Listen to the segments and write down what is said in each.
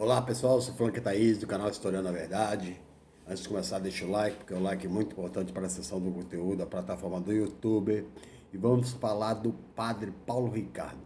Olá pessoal, eu sou Frank Thaís do canal Historiando a Verdade. Antes de começar, deixa o like, porque o like é muito importante para a seção do conteúdo, da plataforma do YouTube. E vamos falar do padre Paulo Ricardo.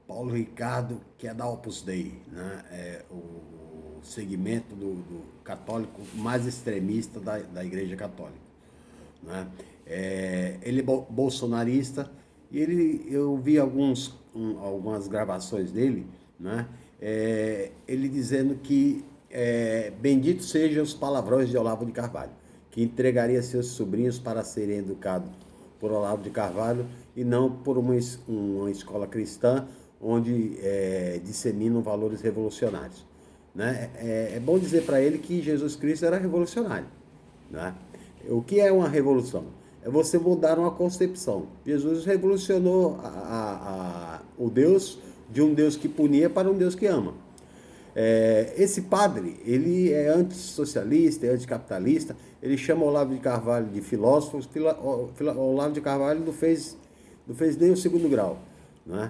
Paulo Ricardo, que é da Opus Dei, né? É o segmento do católico mais extremista da Igreja Católica, né? Ele é bolsonarista e eu vi algumas gravações dele, né? Ele dizendo que bendito sejam os palavrões de Olavo de Carvalho, que entregaria seus sobrinhos para serem educados por Olavo de Carvalho e não por uma escola cristã onde disseminam valores revolucionários, né? É bom dizer para ele que Jesus Cristo era revolucionário, né? O que é uma revolução? É você mudar uma concepção. Jesus revolucionou o Deus de um Deus que punia para um Deus que ama. Esse padre, ele é antissocialista, é anticapitalista, ele chama Olavo de Carvalho de filósofo. Olavo de Carvalho não fez nem o segundo grau, né?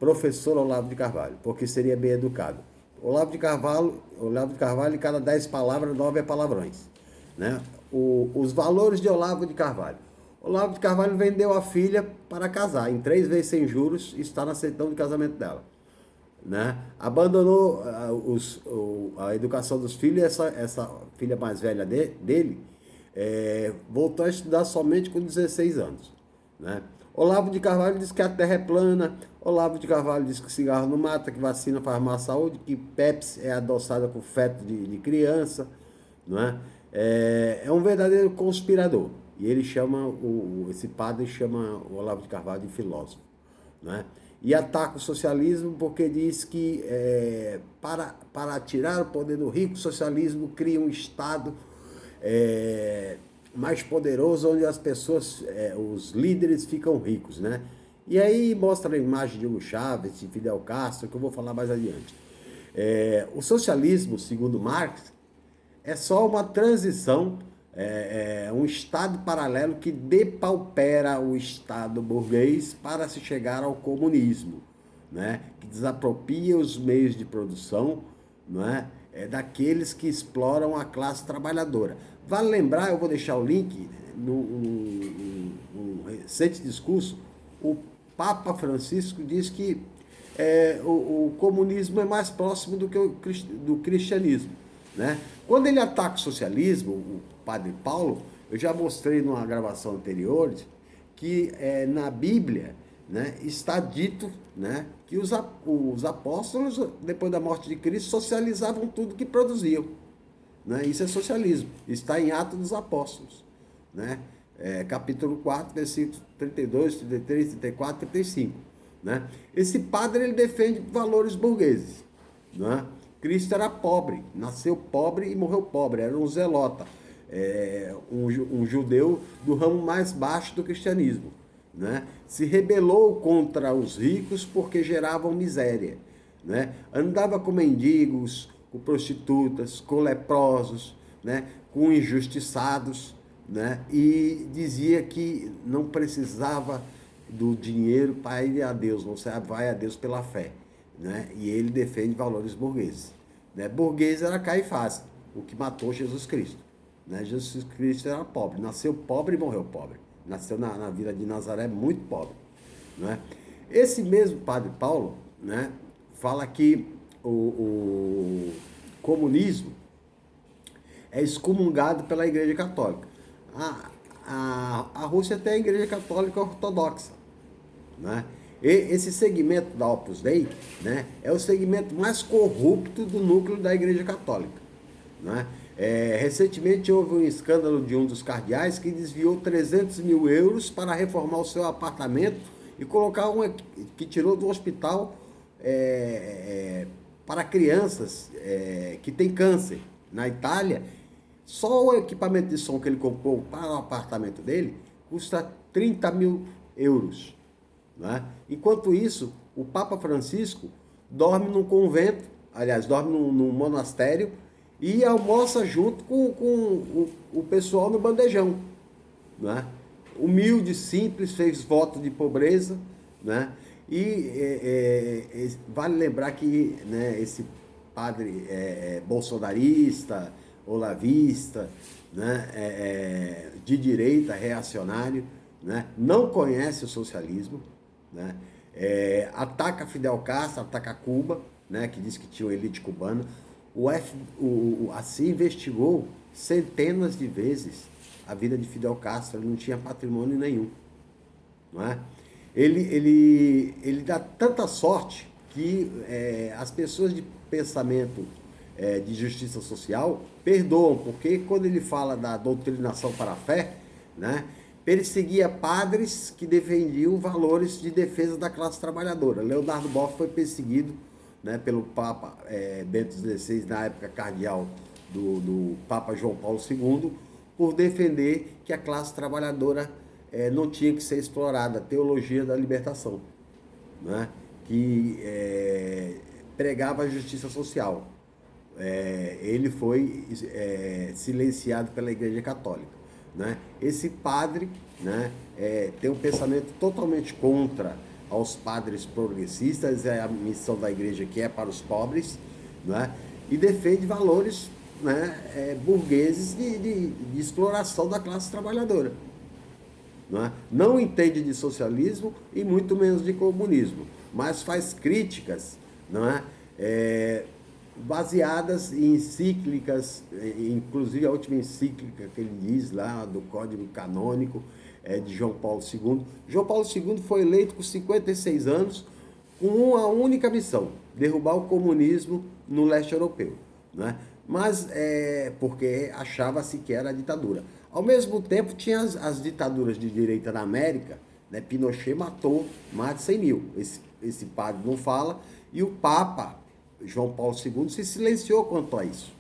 Professor Olavo de Carvalho, porque seria bem educado. Olavo de Carvalho, cada 10 palavras, 9 é palavrões, né? Os valores de Olavo de Carvalho. Olavo de Carvalho vendeu a filha para casar, em 3 vezes sem juros, e está na certidão de casamento dela, né? Abandonou a educação dos filhos. Essa filha mais velha dele voltou a estudar somente com 16 anos, né? Olavo de Carvalho diz que a terra é plana. Olavo de Carvalho diz que cigarro não mata, que vacina faz má saúde, que Pepsi é adoçada com feto de criança, não é? É um verdadeiro conspirador. E ele chama, esse padre chama o Olavo de Carvalho de filósofo, né? E ataca o socialismo porque diz que para tirar o poder do rico, o socialismo cria um Estado mais poderoso, onde as pessoas, os líderes ficam ricos, né? E aí mostra a imagem de Hugo Chávez, de Fidel Castro, que eu vou falar mais adiante. O socialismo, segundo Marx, é só uma transição, um Estado paralelo que depaupera o Estado burguês para se chegar ao comunismo, né? Que desapropria os meios de produção, não é? Daqueles que exploram a classe trabalhadora. Vale lembrar, eu vou deixar o link, num recente discurso, o Papa Francisco diz que o comunismo é mais próximo do cristianismo, né? Quando ele ataca o socialismo, o padre Paulo, eu já mostrei numa gravação anterior que na Bíblia, né, está dito, né, que os apóstolos, depois da morte de Cristo, socializavam tudo que produziam, né? Isso é socialismo, está em Atos dos Apóstolos, né? Capítulo 4, versículos 32, 33, 34, 35, né? Esse padre, ele defende valores burgueses, né? Cristo era pobre, nasceu pobre e morreu pobre, era um zelota, um judeu do ramo mais baixo do cristianismo, né? Se rebelou contra os ricos porque geravam miséria, né? Andava com mendigos, com prostitutas, com leprosos, né? Com injustiçados, né? E dizia que não precisava do dinheiro para ir a Deus, você vai a Deus pela fé, né? E ele defende valores burgueses, né? Burguês era Caifás, o que matou Jesus Cristo, né? Jesus Cristo era pobre, nasceu pobre e morreu pobre, nasceu na vila de Nazaré muito pobre, né? Esse mesmo padre Paulo, né, fala que o comunismo é excomungado pela Igreja Católica. A Rússia tem a Igreja Católica Ortodoxa, né? E esse segmento da Opus Dei, né, é o segmento mais corrupto do núcleo da Igreja Católica, né? Recentemente houve um escândalo de um dos cardeais que desviou 300 mil euros para reformar o seu apartamento e colocar que tirou do hospital para crianças que têm câncer na Itália. Só o equipamento de som que ele comprou para o apartamento dele custa 30 mil euros, né? Enquanto isso, o Papa Francisco dorme num convento, aliás, dorme num monastério e almoça junto com o pessoal no bandejão, né? Humilde, simples, fez voto de pobreza, né? E vale lembrar que, né, esse padre bolsonarista, olavista, né? De direita, reacionário, né? Não conhece o socialismo, né? Ataca Fidel Castro, ataca Cuba, né? Que diz que tinha uma elite cubana. Assim investigou centenas de vezes a vida de Fidel Castro, ele não tinha patrimônio nenhum, não é? Ele dá tanta sorte que as pessoas de pensamento de justiça social perdoam, porque quando ele fala da doutrinação para a fé, né, perseguia padres que defendiam valores de defesa da classe trabalhadora. Leonardo Boff foi perseguido, né, pelo Papa Bento XVI, na época cardeal do Papa João Paulo II, por defender que a classe trabalhadora não tinha que ser explorada, a teologia da libertação, né, que pregava a justiça social. Ele foi silenciado pela Igreja Católica, né? Esse padre, né, tem um pensamento totalmente contra aos padres progressistas, a missão da igreja que é para os pobres, né? E defende valores, né, burgueses de exploração da classe trabalhadora. Não entende de socialismo e muito menos de comunismo, mas faz críticas, não é? Baseadas em encíclicas, inclusive a última encíclica que ele diz lá do Código Canônico de João Paulo II. João Paulo II foi eleito com 56 anos com uma única missão: derrubar o comunismo no leste europeu, né? Mas porque achava-se que era a ditadura. Ao mesmo tempo, tinha as ditaduras de direita na América, né? Pinochet matou mais de 100 mil. Esse padre não fala, e o Papa João Paulo II se silenciou quanto a isso,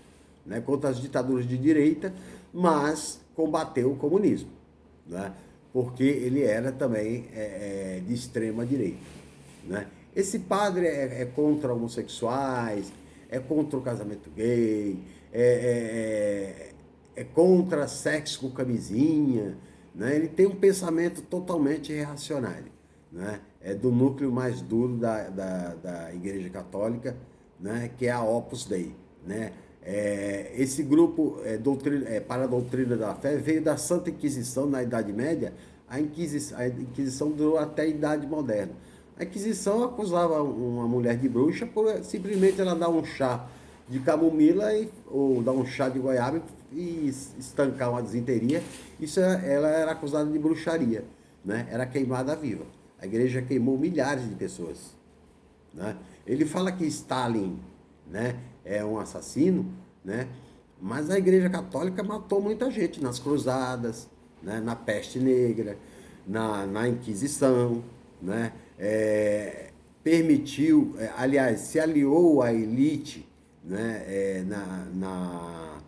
né? Contra as ditaduras de direita, mas combateu o comunismo, né? Porque ele era também de extrema direita, né? Esse padre é contra homossexuais, é contra o casamento gay, é contra sexo com camisinha, né? Ele tem um pensamento totalmente reacionário, né? É do núcleo mais duro da Igreja Católica, né? Que é a Opus Dei, né? Esse grupo para a doutrina da fé veio da Santa Inquisição na Idade Média. A Inquisição durou até a Idade Moderna. A Inquisição acusava uma mulher de bruxa por simplesmente ela dar um chá de camomila ou dar um chá de goiaba e estancar uma desinteria. Ela era acusada de bruxaria, né? Era queimada viva. A igreja queimou milhares de pessoas, né? Ele fala que Stalin, né, é um assassino, né? Mas a Igreja Católica matou muita gente nas cruzadas, né, na peste negra, na Inquisição, né? Permitiu, aliás, se aliou à elite, né, na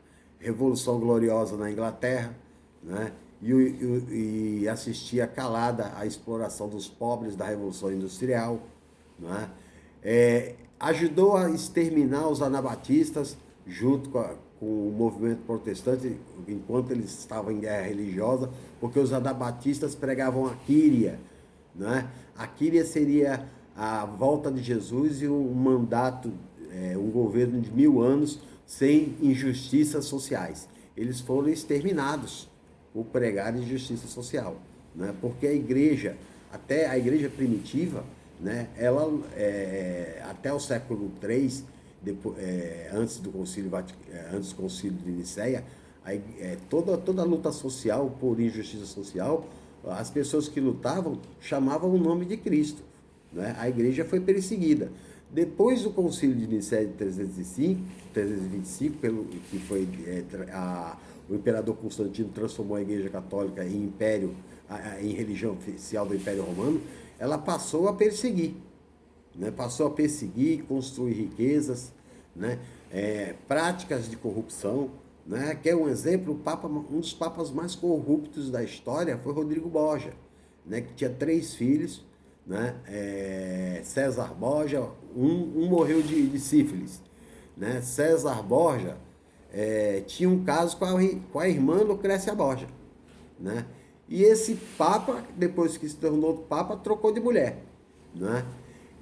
Revolução Gloriosa na Inglaterra, né? E assistia calada à exploração dos pobres da Revolução Industrial, né? Ajudou a exterminar os anabatistas junto com o movimento protestante enquanto eles estavam em guerra religiosa, porque os anabatistas pregavam a Quíria, né? A Quíria seria a volta de Jesus e um mandato, um governo de 1000 anos sem injustiças sociais. Eles foram exterminados por pregar injustiça social, né? Porque a igreja, até a igreja primitiva, né, ela, até o século III, antes do concílio de Nicéia, toda a luta social por injustiça social, as pessoas que lutavam chamavam o nome de Cristo, né? A igreja foi perseguida. Depois do concílio de Nicéia de 325, que foi o imperador Constantino transformou a igreja católica em império, em religião oficial do Império Romano, ela passou a perseguir, né? Passou a perseguir, construir riquezas, né? Práticas de corrupção, né? Que é um exemplo, um dos papas mais corruptos da história foi Rodrigo Borgia, né? Que tinha 3 filhos, né? César Borgia, um morreu de sífilis, né? César Borgia tinha um caso com a irmã Lucrécia Borgia, né? E esse papa, depois que se tornou papa, trocou de mulher, né?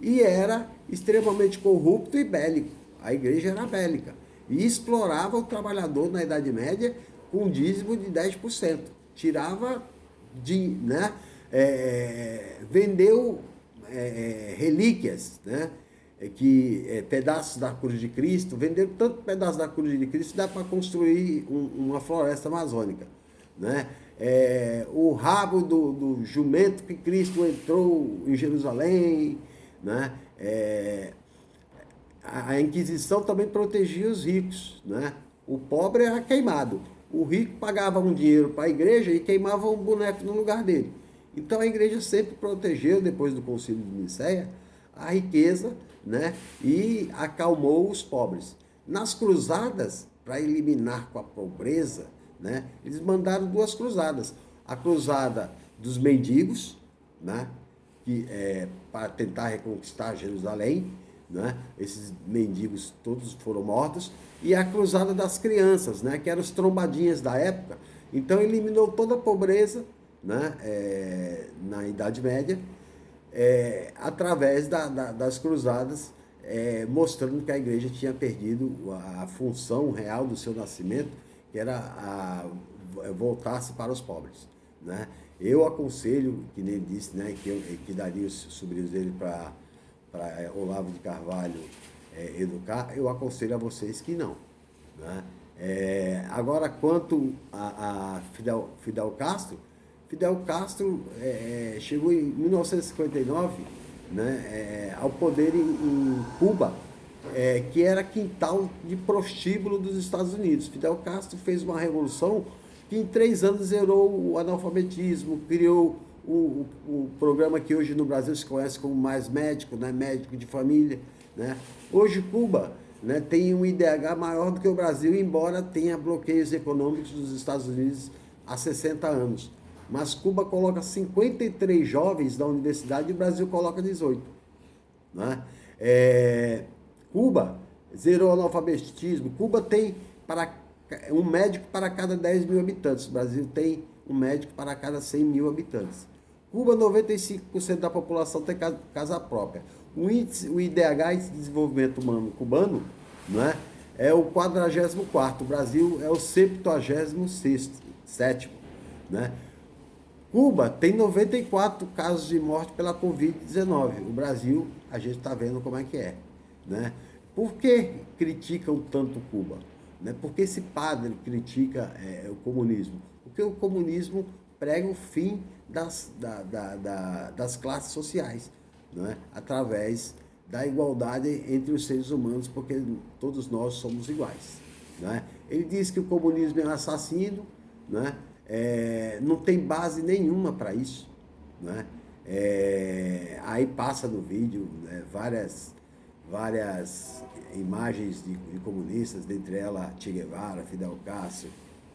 E era extremamente corrupto e bélico, A igreja era bélica e explorava o trabalhador na Idade Média com um dízimo de 10%. Tirava, né, vendeu relíquias, né, pedaços da cruz de Cristo, vendeu tanto pedaços da cruz de Cristo que dá para construir uma floresta amazônica, né? O rabo do jumento que Cristo entrou em Jerusalém, né? A Inquisição também protegia os ricos, né? O pobre era queimado. O rico pagava um dinheiro para a igreja e queimava um boneco no lugar dele. Então a igreja sempre protegeu, depois do Concílio de Nicéia, a riqueza, né? E acalmou os pobres. Nas cruzadas, para eliminar com a pobreza, né? Eles mandaram 2 cruzadas. A cruzada dos mendigos, né? Que para tentar reconquistar Jerusalém, né? Esses mendigos todos foram mortos, e a cruzada das crianças, né? Que eram os trombadinhas da época. Então eliminou toda a pobreza, né? Na Idade Média, através das cruzadas, mostrando que a igreja tinha perdido a função real do seu nascimento, que era voltar-se para os pobres, né? Eu aconselho, que nem disse, né, que daria os sobrinhos dele para Olavo de Carvalho educar, eu aconselho a vocês que não, né? Agora, quanto a Fidel Castro, chegou em 1959, né, ao poder em Cuba, que era quintal de prostíbulo dos Estados Unidos. Fidel Castro fez uma revolução que em 3 anos zerou o analfabetismo, criou o programa que hoje no Brasil se conhece como Mais Médico, né, médico de família, né? Hoje Cuba, né, tem um IDH maior do que o Brasil, embora tenha bloqueios econômicos dos Estados Unidos há 60 anos. Mas Cuba coloca 53 jovens da universidade e o Brasil coloca 18. Né? Cuba zerou o analfabetismo. Cuba tem um médico para cada 10 mil habitantes. O Brasil tem um médico para cada 100 mil habitantes. Cuba, 95% da população tem casa própria. O IDH, Índice de Desenvolvimento Humano Cubano, né, é o 44º. O Brasil é o 76º. Né? Cuba tem 94 casos de morte pela Covid-19. O Brasil, a gente está vendo como é que é. Né? Por que criticam tanto Cuba? Né? Por que esse padre critica o comunismo? Porque o comunismo prega o fim das classes sociais, né? Através da igualdade entre os seres humanos, porque todos nós somos iguais. Né? Ele diz que o comunismo é um assassino, né? Não tem base nenhuma para isso. Né? Aí passa no vídeo, né, várias imagens de comunistas, dentre elas Che Guevara, Fidel Castro,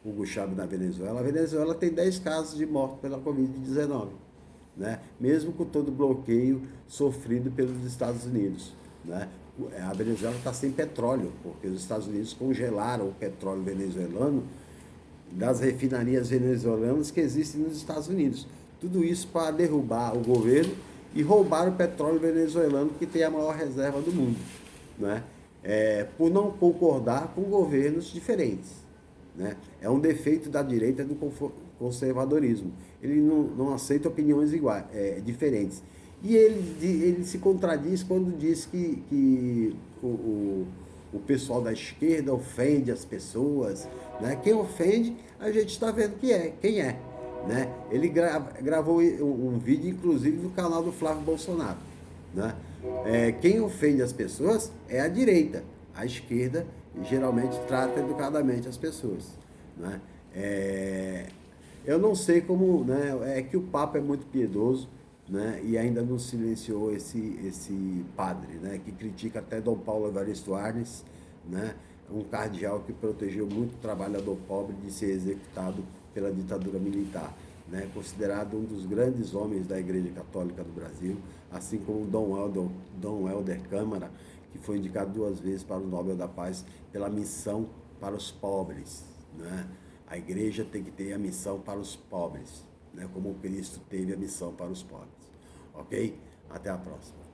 Hugo Chávez na Venezuela. A Venezuela tem 10 casos de morte pela Covid-19, né? Mesmo com todo o bloqueio sofrido pelos Estados Unidos. Né? A Venezuela está sem petróleo, porque os Estados Unidos congelaram o petróleo venezuelano das refinarias venezuelanas que existem nos Estados Unidos. Tudo isso para derrubar o governo e roubar o petróleo venezuelano, que tem a maior reserva do mundo. Né? Por não concordar com governos diferentes. Né? É um defeito da direita do conservadorismo. Ele não aceita opiniões diferentes. E ele se contradiz quando diz que o pessoal da esquerda ofende as pessoas. Né? Quem ofende, a gente está vendo quem é. Né? Ele gravou um vídeo, inclusive, no canal do Flávio Bolsonaro. Né? Quem ofende as pessoas é a direita. A esquerda geralmente trata educadamente as pessoas. Né? Eu não sei como, né? É que o Papa é muito piedoso, né? E ainda não silenciou esse padre, né? Que critica até Dom Paulo Evaristo Arnes, né? Um cardeal que protegeu muito o trabalhador pobre de ser executado pela ditadura militar, né? Considerado um dos grandes homens da Igreja Católica do Brasil, assim como Dom Helder Câmara, que foi indicado 2 vezes para o Nobel da Paz pela missão para os pobres. Né? A igreja tem que ter a missão para os pobres, né? Como Cristo teve a missão para os pobres. Ok? Até a próxima.